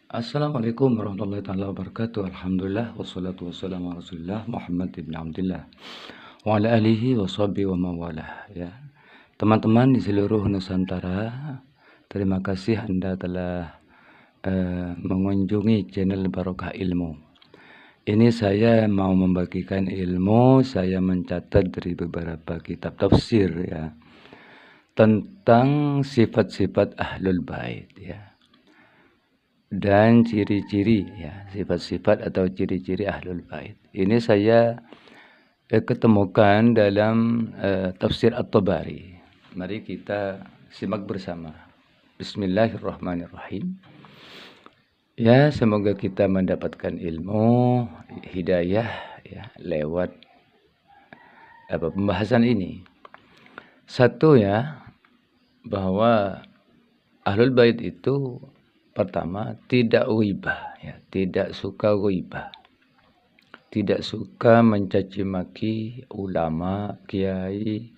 Assalamualaikum warahmatullahi taala wabarakatuh. Alhamdulillah wassalatu wassalamu ala Rasulillah Muhammad ibn Abdullah wa ala alihi wa sahbihi wa mawalah. Ya. Teman-teman di seluruh Nusantara, terima kasih Anda telah mengunjungi channel Barokah Ilmu. Ini saya mau membagikan ilmu, saya mencatat dari beberapa kitab tafsir ya tentang sifat-sifat Ahlul Bait ya. Dan ciri-ciri ya, sifat-sifat atau ciri-ciri Ahlul Bait. Ini saya ketemukan dalam tafsir At-Tabari. Mari kita simak bersama. Bismillahirrahmanirrahim. Ya, semoga kita mendapatkan ilmu, hidayah ya lewat pembahasan ini. Satu ya, bahwa Ahlul Bait itu pertama, tidak ghibah, ya, tidak suka ghibah. Tidak suka mencaci maki ulama, kiai,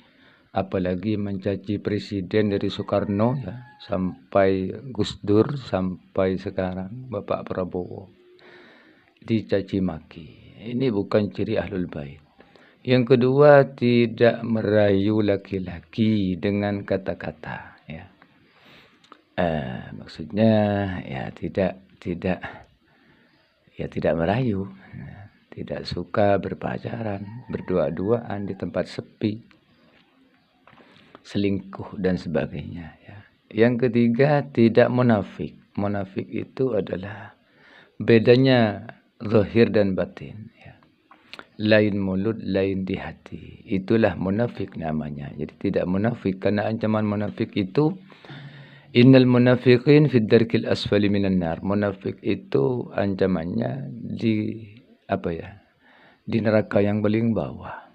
apalagi mencaci presiden dari Soekarno ya, sampai Gus Dur, sampai sekarang Bapak Prabowo. Dicaci maki. Ini bukan ciri Ahlul Bait. Yang kedua, tidak merayu laki-laki dengan kata-kata ya. Maksudnya ya tidak merayu, tidak suka berpacaran, berdua-duaan di tempat sepi, selingkuh dan sebagainya ya. Yang ketiga, tidak munafik. Munafik itu adalah bedanya zahir dan batin ya. Lain mulut, lain di hati. Itulah munafik namanya. Jadi tidak munafik, karena ancaman munafik itu innal munafiqin fid darkil asfali minan nar. Munafik itu ancamannya di di neraka yang paling bawah.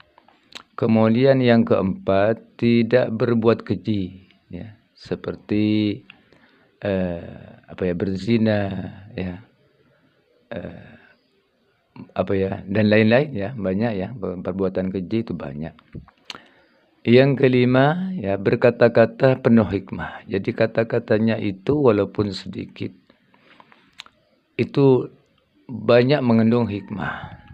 Kemudian yang keempat, tidak berbuat keji ya, seperti berzina ya, dan lain-lain ya, banyak ya, perbuatan keji itu banyak. Yang kelima ya, berkata-kata penuh hikmah. Jadi kata-katanya itu walaupun sedikit, itu banyak mengandung hikmah.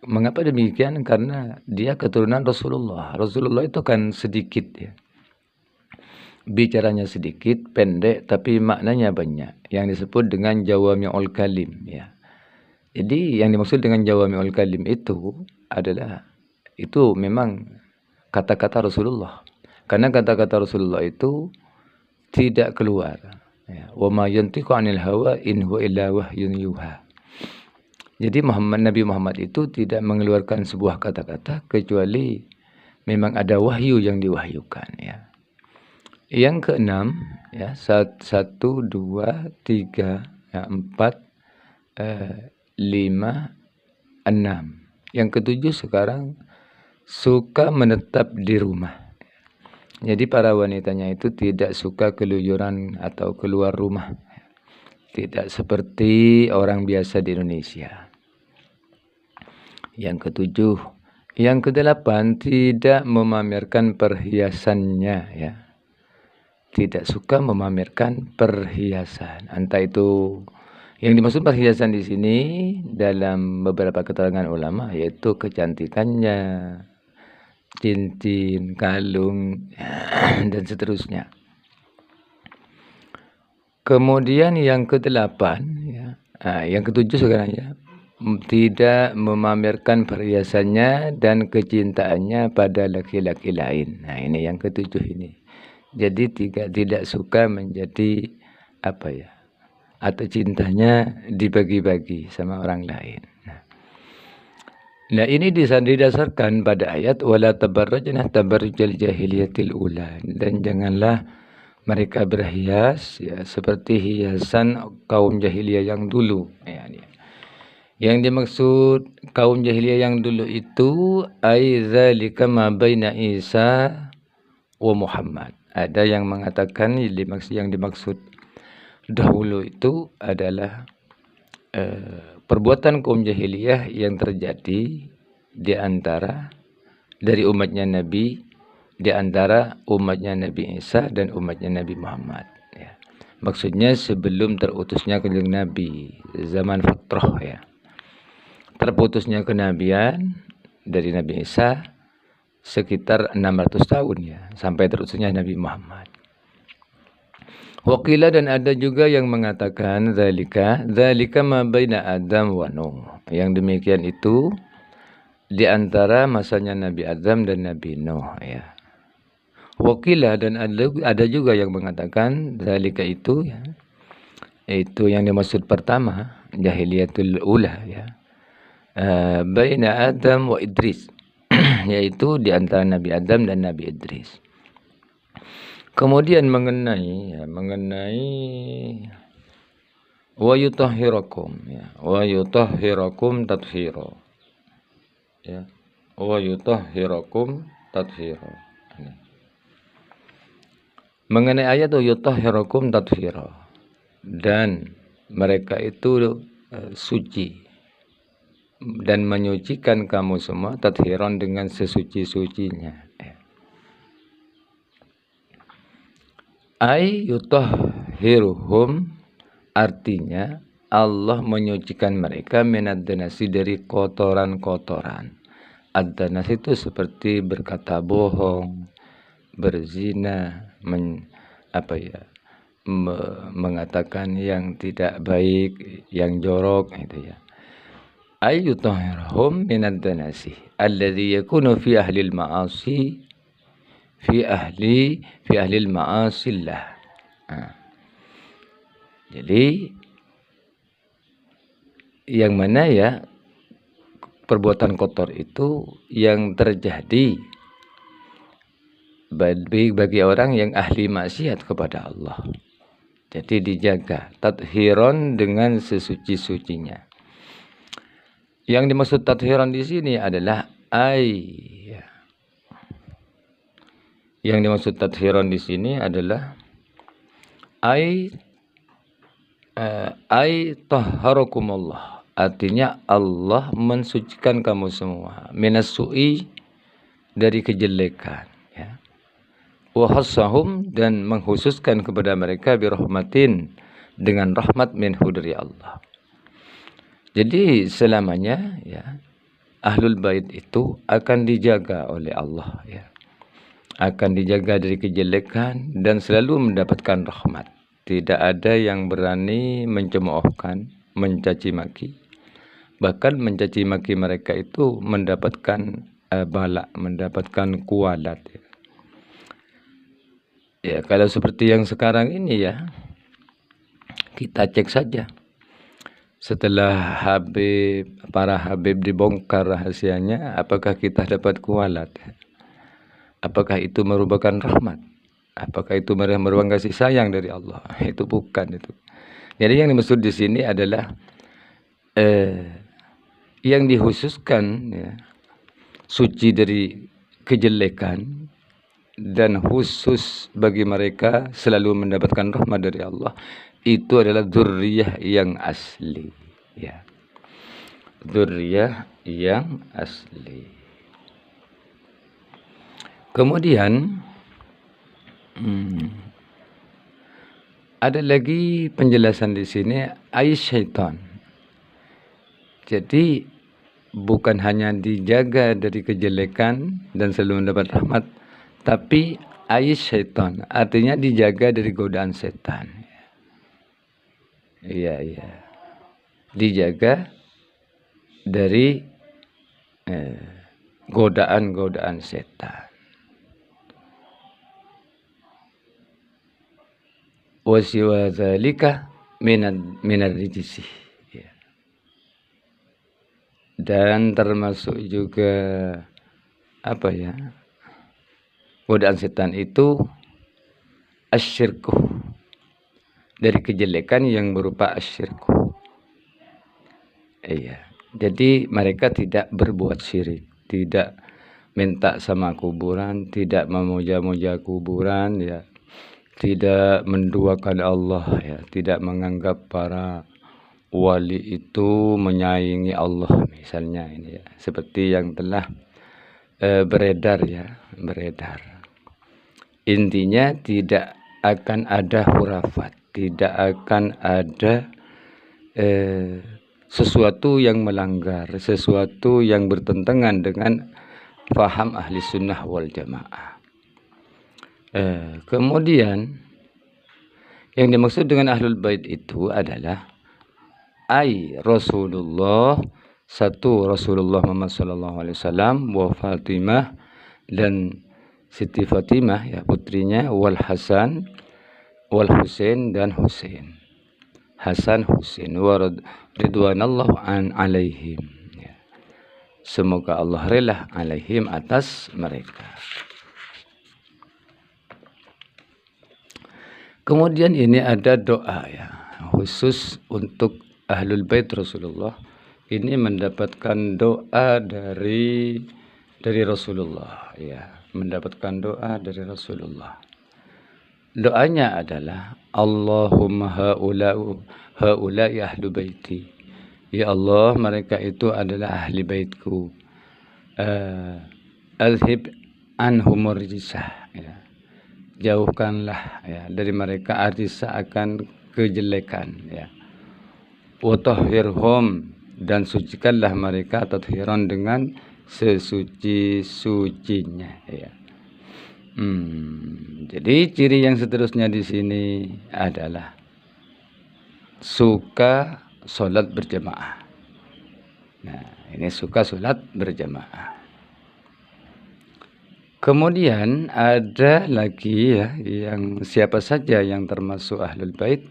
Mengapa demikian? Karena dia keturunan Rasulullah. Rasulullah itu kan sedikit ya, bicaranya sedikit, pendek, tapi maknanya banyak, yang disebut dengan jawami'ul kalim ya. Jadi yang dimaksud dengan jawami'ul kalim itu adalah, itu memang kata-kata Rasulullah. Karena kata-kata Rasulullah itu tidak keluar. Ya. Wa ma yantiqu 'anil hawa in huwa illa wahyun yuha. Jadi Nabi Muhammad itu tidak mengeluarkan sebuah kata-kata kecuali memang ada wahyu yang diwahyukan ya. Yang keenam ya, 1, 2, 3, 4, 5, 6. Yang ketujuh sekarang, suka menetap di rumah. Jadi para wanitanya itu tidak suka keluyuran atau keluar rumah. Tidak seperti orang biasa di Indonesia. Yang ketujuh. Yang kedelapan, tidak memamerkan perhiasannya ya. Tidak suka memamerkan perhiasan. Entah itu, yang dimaksud perhiasan di sini dalam beberapa keterangan ulama yaitu kecantikannya, cincin, kalung, dan seterusnya. Kemudian yang kedelapan ya, yang ketujuh sekarang ya, tidak memamerkan perhiasannya dan kecintaannya pada laki-laki lain. Nah ini yang ketujuh ini. Jadi tidak suka menjadi atau cintanya dibagi-bagi sama orang lain. Nah ini didasarkan pada ayat wala tabarrajna tabarrujal jahiliyatil ula, dan janganlah mereka berhias ya seperti hiasan kaum jahiliyah yang dulu. Yang dimaksud kaum jahiliyah yang dulu itu aidzalika ma baina Isa wa Muhammad. Ada yang mengatakan yang dimaksud dahulu itu adalah perbuatan kaum jahiliyah yang terjadi di antara dari umatnya Nabi, di antara umatnya Nabi Isa dan umatnya Nabi Muhammad ya. Maksudnya sebelum terutusnya kanjeng Nabi, zaman fatrah ya. Terputusnya kenabian dari Nabi Isa sekitar 600 tahun ya, sampai terutusnya Nabi Muhammad. Waqila, dan ada juga yang mengatakan zalika ma baina Adam wa Nuh. Yang demikian itu di antara masanya Nabi Adam dan Nabi Nuh ya. Waqila, dan ada juga yang mengatakan zalika itu ya, itu yang dimaksud pertama jahiliyatul ula ya. Baina Adam wa Idris yaitu di antara Nabi Adam dan Nabi Idris. Kemudian mengenai wa yutahhirakum ya, wa yutahhirakum tathhira ya, wa yutahhirakum tathhira. Mengenai ayat wa yutahhirakum tathhira, dan mereka itu suci dan menyucikan kamu semua, tathhiran dengan sesuci-sucinya. Ay yutahhiruhum, artinya Allah menyucikan mereka minad danasi, dari kotoran-kotoran. Ad-danas itu seperti berkata bohong, berzina, mengatakan yang tidak baik, yang jorok itu ya. Ay yutahhiruhum minad danasi alladhi yakunu fi ahli al-ma'asi fi ahli al-ma'asillah. Jadi yang mana ya perbuatan kotor itu yang terjadi bagi orang yang ahli maksiat kepada Allah. Jadi dijaga tathhiran dengan sesuci-sucinya. Yang dimaksud tathhiran di sini adalah yang dimaksud tathhiran di sini adalah tahharakumullah, artinya Allah mensucikan kamu semua minas su'i, dari kejelekan ya. Wa khassahum, dan mengkhususkan kepada mereka birahmatin, dengan rahmat minhu, dari Allah. Jadi selamanya ya ahlul bait itu akan dijaga oleh Allah ya, akan dijaga dari kejelekan dan selalu mendapatkan rahmat. Tidak ada yang berani mencemoohkan, mencaci maki. Bahkan mencaci maki mereka itu mendapatkan bala, mendapatkan kualat ya. Ya, kalau seperti yang sekarang ini ya, kita cek saja. Setelah para Habib dibongkar rahasianya, apakah kita dapat kualat? Apakah itu merupakan rahmat? Apakah itu merupakan kasih sayang dari Allah? Itu bukan itu. Jadi yang dimaksud di sini adalah yang dikhususkan ya, suci dari kejelekan, dan khusus bagi mereka selalu mendapatkan rahmat dari Allah, itu adalah dzurriyyah yang asli ya. Dzurriyyah yang asli. Kemudian ada lagi penjelasan di sini syaitan. Jadi bukan hanya dijaga dari kejelekan dan selalu mendapat rahmat, tapi syaitan artinya dijaga dari godaan setan. Iya. Dijaga dari godaan-godaan setan. Wa siwa dzalika minar rijsi ya. Dan termasuk juga godaan setan itu asyirku, dari kejelekan yang berupa asyirku. Iya. Jadi mereka tidak berbuat syirik, tidak minta sama kuburan, tidak memuja-muja kuburan ya, tidak menduakan Allah ya, tidak menganggap para wali itu menyaingi Allah misalnya ini ya, seperti yang telah beredar. Intinya tidak akan ada khurafat, tidak akan ada sesuatu yang melanggar, sesuatu yang bertentangan dengan faham ahli sunnah wal jamaah. Kemudian yang dimaksud dengan ahlul bait itu adalah Rasulullah, satu Rasulullah Muhammad sallallahu alaihi wasallam, wa Fatimah dan Siti Fatimah ya putrinya, wal Hasan wal Husain dan Husain. Hasan Husain wa ridwanallahu an alaihim. Ya. Semoga Allah rela alaihim atas mereka. Kemudian ini ada doa ya khusus untuk ahlul bait Rasulullah. Ini mendapatkan doa dari Rasulullah ya, mendapatkan doa dari Rasulullah. Doanya adalah Allahumma haula'i ahlu baiti. Ya Allah, mereka itu adalah ahli baitku. Alhib anhumur rijsah ya. Jauhkanlah ya dari mereka arisa akan kejelekan ya. Wa tahhirhum, dan sucikanlah mereka tathiran dengan sesuci-sucinya ya. Jadi ciri yang seterusnya di sini adalah suka sholat berjamaah. Nah, ini suka sholat berjamaah. Kemudian ada lagi ya yang siapa saja yang termasuk ahlul bait.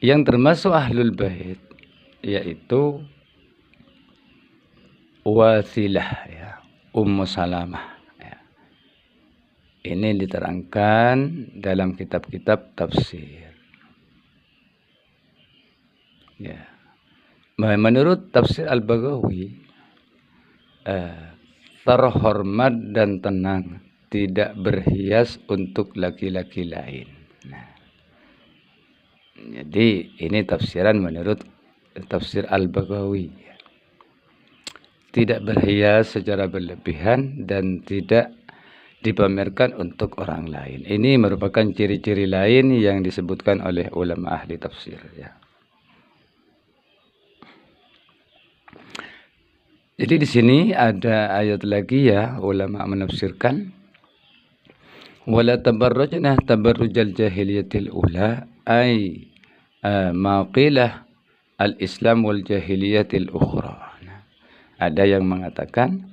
Yang termasuk ahlul bait yaitu Wasilah ya, Ummu Salamah. Ini diterangkan dalam kitab-kitab tafsir. Ya. Menurut tafsir Al-Baghawi, terhormat dan tenang, tidak berhias untuk laki-laki lain. Nah, jadi ini tafsiran menurut tafsir Al-Baghawi. Tidak berhias secara berlebihan dan tidak dipamerkan untuk orang lain. Ini merupakan ciri-ciri lain yang disebutkan oleh ulama ahli tafsir ya. Jadi di sini ada ayat lagi ya, ulama menafsirkan wala tabarrajna tabarrujal jahiliyatil ula ay ma qila al-islam wal jahiliyatil ukhra. Nah, ada yang mengatakan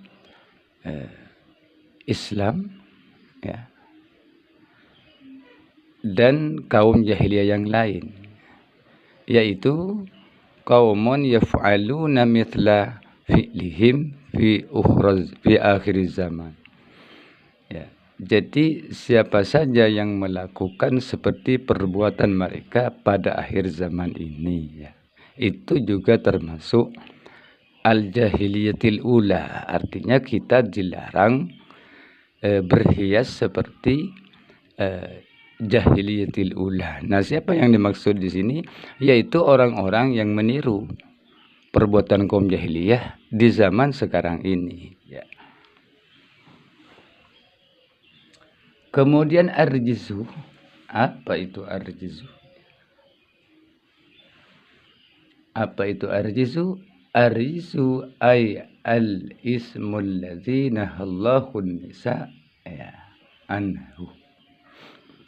Islam ya, dan kaum jahiliyah yang lain, yaitu qaumun yaf'aluna mithla fi'lihim fi akhir zaman. Ya, jadi siapa saja yang melakukan seperti perbuatan mereka pada akhir zaman ini ya, itu juga termasuk al-jahiliyatil ula. Artinya kita dilarang berhias seperti jahiliyatil ula. Nah, siapa yang dimaksud di sini? Yaitu orang-orang yang meniru perbuatan kaum jahiliyah di zaman sekarang ini. Ya. Kemudian arjizu, apa itu arjizu? Apa itu arjizu? Arjizu ay al-ismul ladzi nahallahu nisa ya anhu.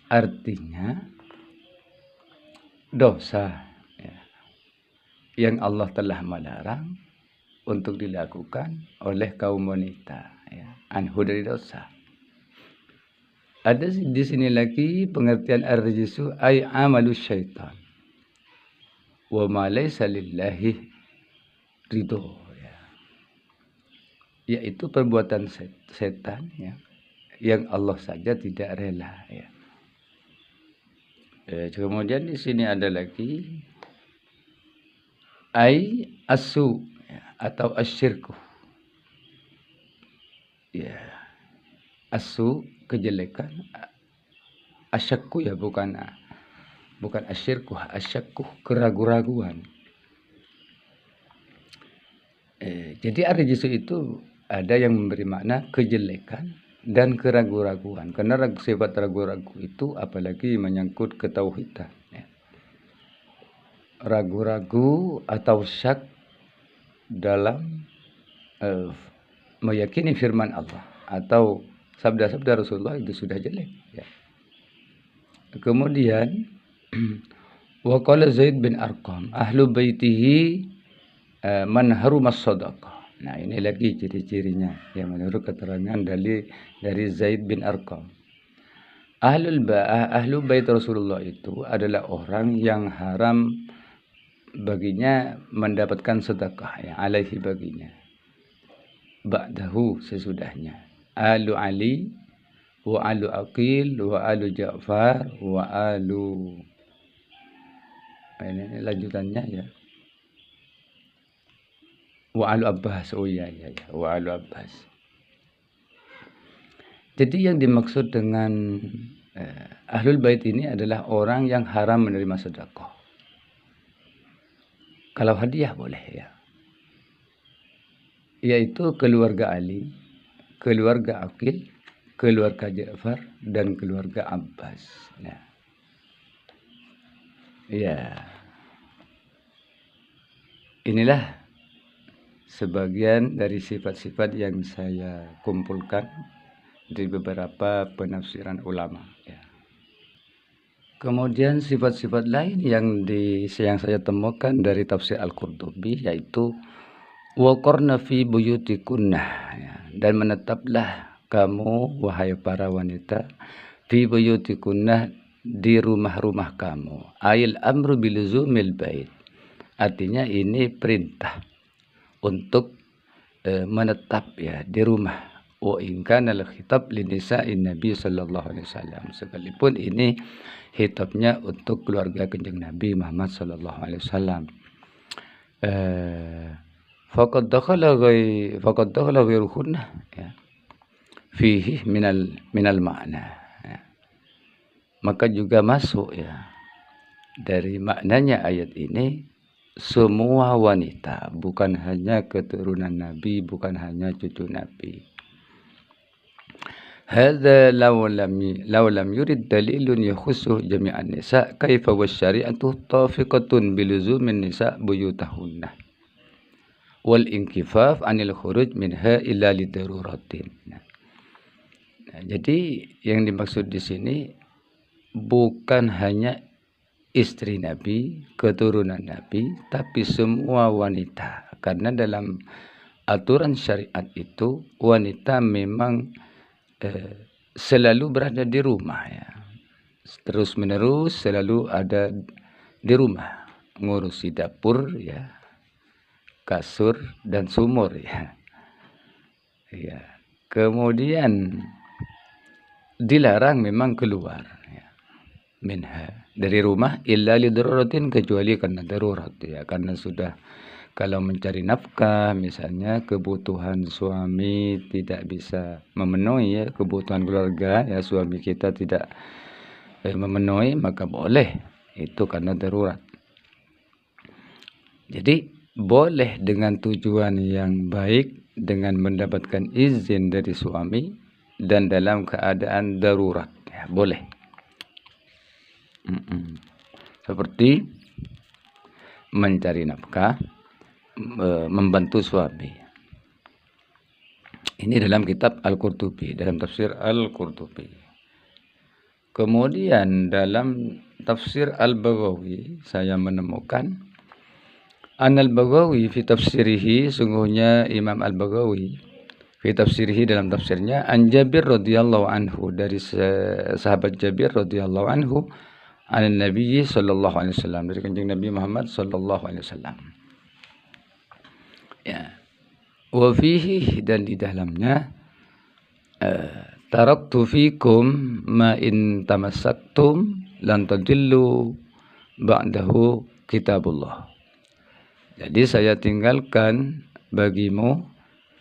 Artinya dosa ya, yang Allah telah melarang untuk dilakukan oleh kaum wanita ya, anhu dari dosa. Ada di sini lagi pengertian arjisu ay amalu syaitan wa ma laysa lillahi ridho ya, yaitu perbuatan setan ya, yang Allah saja tidak rela ya. Kemudian di sini ada lagi ai asu ya, atau asyirku ya, asu kejelekan, asyakku ya, bukan asyirku, asyakku keraguan-raguan. Jadi arjisu itu ada yang memberi makna kejelekan, dan keraguan-raguan. Karena sifat ragu-ragu itu apalagi menyangkut ketauhidan. Ya. Ragu-ragu atau syak dalam meyakini firman Allah atau sabda-sabda Rasulullah itu sudah jelek. Ya. Kemudian wa qala Zaid bin Arqam ahlu baitihi man harumas sadaqah. Nah, ini lagi ciri-cirinya yang menurut keterangan dari Zaid bin Arqam. Ahlu bait Rasulullah itu adalah orang yang haram baginya mendapatkan sedekah, ya, alaihi baginya. Ba'dahu sesudahnya. Alu Ali wa alu Aqil wa alu Ja'far wa alu, ini lanjutannya ya. Wa alu Abbas. Oh iya. Wa alu Abbas. Jadi yang dimaksud dengan ahlul bait ini adalah orang yang haram menerima sedekah. Kalau hadiah boleh, ya. Yaitu keluarga Ali, keluarga Aqil, keluarga Ja'far, dan keluarga Abbas. Nah, ya, inilah sebagian dari sifat-sifat yang saya kumpulkan di beberapa penafsiran ulama. Ya. Kemudian sifat-sifat lain yang saya temukan dari tafsir Al-Qurtubi yaitu waqarna fi buyutikunna, ya, dan menetaplah kamu wahai para wanita fi buyutikunna, di rumah-rumah kamu. Ayil amru biluzumil bait. Artinya ini perintah untuk menetap, ya, di rumah. Wa in kana al-khitab linisa'in Nabi sallallahu alaihi wasallam. Sekalipun ini khitabnya untuk keluarga Kanjeng Nabi Muhammad sallallahu alaihi wasallam. Faqad dakhala ghairuhunna, ya, fihi minal ma'na, ya. Maka juga masuk, ya, dari maknanya ayat ini semua wanita, bukan hanya keturunan Nabi, bukan hanya cucu Nabi. Hadza law lam yurid dalilun yakhussu jami'an nisa kaifa wasyari'atu tafiqatun biluzumin nisa buyutahunna wal inkifaf anil khuruj minha illa lidaruratin. Nah, jadi yang dimaksud di sini bukan hanya istri Nabi, keturunan Nabi, tapi semua wanita. Karena dalam aturan syariat itu wanita memang selalu berada di rumah, ya. Terus menerus selalu ada di rumah, ngurusi dapur, ya, kasur dan sumur, ya. Ya. Kemudian dilarang memang keluar, ya, minha, dari rumah illa lidaruratin, kecuali karena darurat, ya, karena sudah, kalau mencari nafkah misalnya kebutuhan suami tidak bisa memenuhi, ya, kebutuhan keluarga, ya, suami kita tidak memenuhi, maka boleh, itu karena darurat. Jadi boleh dengan tujuan yang baik, dengan mendapatkan izin dari suami dan dalam keadaan darurat, ya, boleh. Seperti mencari nafkah, membantu suami. Ini dalam kitab Al-Qurtubi, dalam tafsir Al-Qurtubi. Kemudian dalam tafsir Al-Baghawi saya menemukan Al-Baghawi fi tafsirihi, sungguhnya Imam Al-Baghawi fi tafsirihi, dalam tafsirnya, an Jabir radhiyallahu anhu, dari sahabat Jabir radhiyallahu anhu, an Nabi sallallahu alaihi wasallam, dari Kanjeng Nabi Muhammad sallallahu alaihi wasallam. Ya. Wa fihi, dan di dalamnya, taraktu fikum ma in tamassaktum lan tadillu ba'dahu kitabullah. Jadi saya tinggalkan bagimu,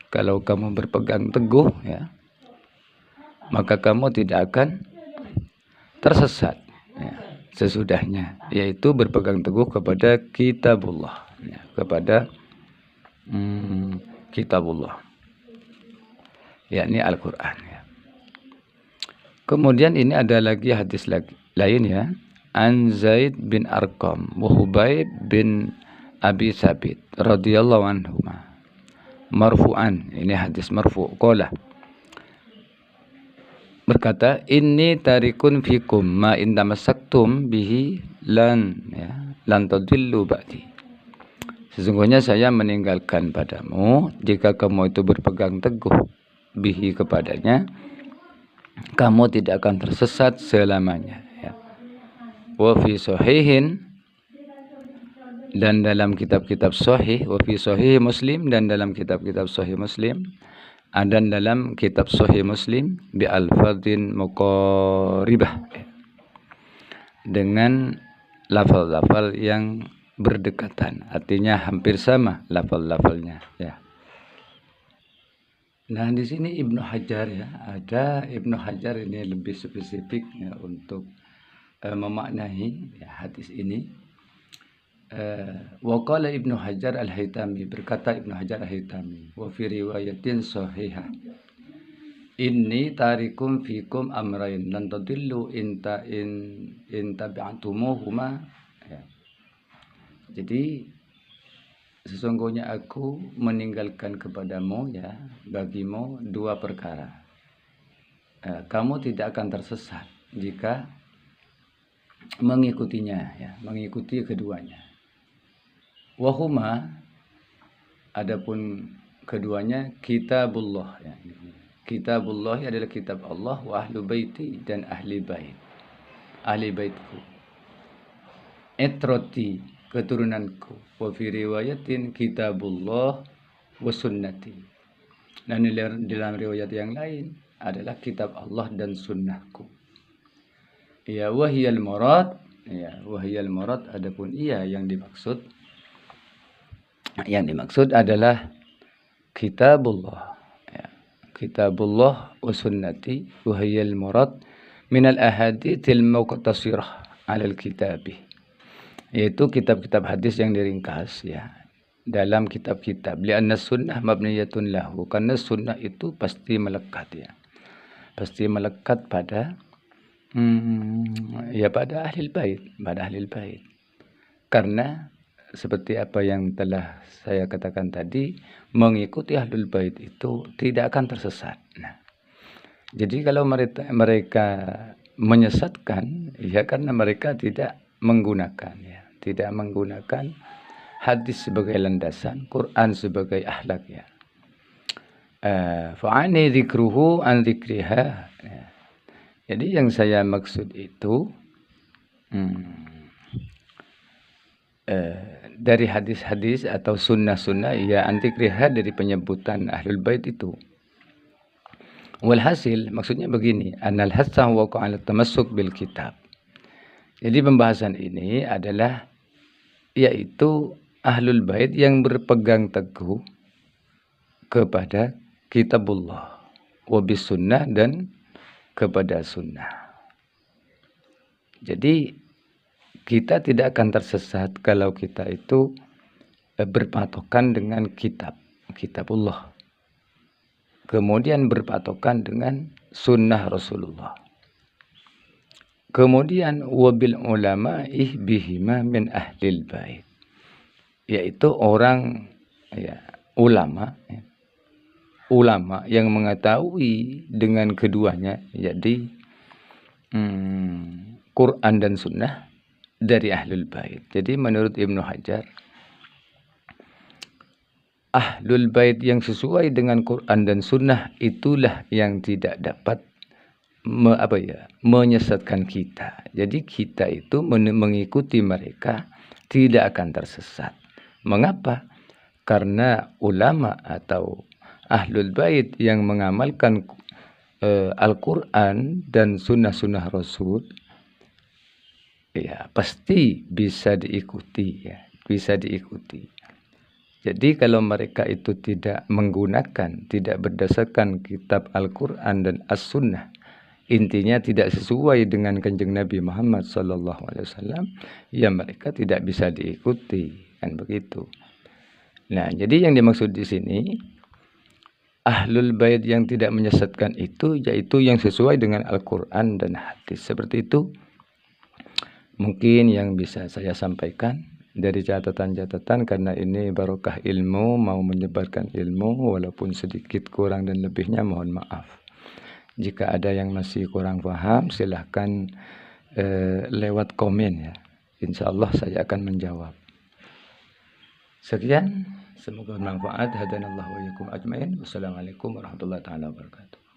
kalau kamu berpegang teguh, ya, maka kamu tidak akan tersesat, ya, sesudahnya, yaitu berpegang teguh kepada kitabullah, ya, kepada kitabullah, yakni Al-Quran, ya. Kemudian ini ada lagi hadis lain ya. An Zaid bin Arqam wa Hubayb bin Abi Sabit radhiyallahu anhuma. Marfu'an, ini hadis marfu'. Qala berkata, inni tarikun fikum ma in tamassaktum bihi lan tadillu ba'di. Sesungguhnya saya meninggalkan padamu jika kamu itu berpegang teguh bihi kepadanya, kamu tidak akan tersesat selamanya ya. Wa fi sahihin, dan dalam kitab-kitab sahih, wa fi sahih Muslim, dan dalam kitab-kitab sahih Muslim, dan dalam kitab sahih Muslim bi alfadhin muqaribah, dengan lafal-lafal yang berdekatan, artinya hampir sama lafal-lafalnya ya. Nah, di sini Ibnu Hajar ya, ada Ibnu Hajar ini lebih spesifik ya untuk memaknai ya, hadis ini. Wa qala Ibnu Hajar Al-Haytami, berkata Ibnu Hajar Al-Haytami, wa fi riwayatin sahihah, inni tarikum fikum amrain lan tadillu in tabi'tumuhuma ya. Jadi sesungguhnya aku meninggalkan kepadamu ya, bagimu dua perkara. Kamu tidak akan tersesat jika mengikutinya ya, mengikuti keduanya. Wahuma, adapun keduanya kitabullah ya. Kitabullah adalah kitab Allah, wa ahlu baiti, dan ahli bait, ahli baitku, etroti, keturunanku, wa fi riwayatin kitabullah wa sunnati, dan dalam riwayat yang lain adalah kitab Allah dan sunnahku ya. Wahiyal murad ya, wahiyal murad, adapun ia yang dimaksud adalah kitabullah ya, kitabullah wa sunnati, wahiyal murad minal ahadithil muqtasirah alal kitabi, yaitu kitab-kitab hadis yang diringkas ya dalam kitab-kitab. Li'anna sunnah mabniyatun lahu, karena sunnah itu pasti melekat ya, pasti melekat pada pada ahli bait, karena seperti apa yang telah saya katakan tadi, mengikuti ahlul bait itu tidak akan tersesat. Nah, jadi kalau mereka menyesatkan ya karena mereka tidak menggunakan hadis sebagai landasan, Quran sebagai akhlak ya. Fa'ani dzikruhu an dzikriha ya. Jadi yang saya maksud itu dari hadis-hadis atau sunnah-sunnah ya, antikriha, dari penyebutan ahlul bait itu. Walhasil, maksudnya begini, anal hasa wa qa'ala tamassuk bil kitab. Jadi pembahasan ini adalah yaitu ahlul bait yang berpegang teguh kepada kitabullah wa bis sunnah, dan kepada sunnah. Jadi kita tidak akan tersesat kalau kita itu berpatokan dengan kitabullah, kemudian berpatokan dengan sunnah Rasulullah, kemudian wabil ulama bihima min ahlil bait, yaitu orang ya, ulama yang mengetahui dengan keduanya, jadi Quran dan sunnah dari ahlul bait. Jadi menurut Ibnu Hajar, ahlul bait yang sesuai dengan Quran dan sunnah itulah yang tidak dapat menyesatkan kita. Jadi kita itu mengikuti mereka tidak akan tersesat. Mengapa? Karena ulama atau ahlul bait yang mengamalkan Al-Quran dan sunnah-sunnah Rasul ya pasti bisa diikuti ya, bisa diikuti. Jadi kalau mereka itu tidak menggunakan, tidak berdasarkan kitab Al-Quran dan As-Sunnah, intinya tidak sesuai dengan Kanjeng Nabi Muhammad SAW, ya mereka tidak bisa diikuti, kan begitu. Nah, jadi yang dimaksud di sini Ahlul bait yang tidak menyesatkan itu yaitu yang sesuai dengan Al-Quran dan hadis. Seperti itu mungkin yang bisa saya sampaikan dari catatan-catatan, karena ini barokah ilmu, mau menyebarkan ilmu walaupun sedikit kurang dan lebihnya mohon maaf. Jika ada yang masih kurang paham silahkan lewat komen ya. Insya Allah saya akan menjawab. Sekian, semoga bermanfaat. Hadanallahu wa iyyakum ajmain. Wassalamualaikum warahmatullahi taala wabarakatuh.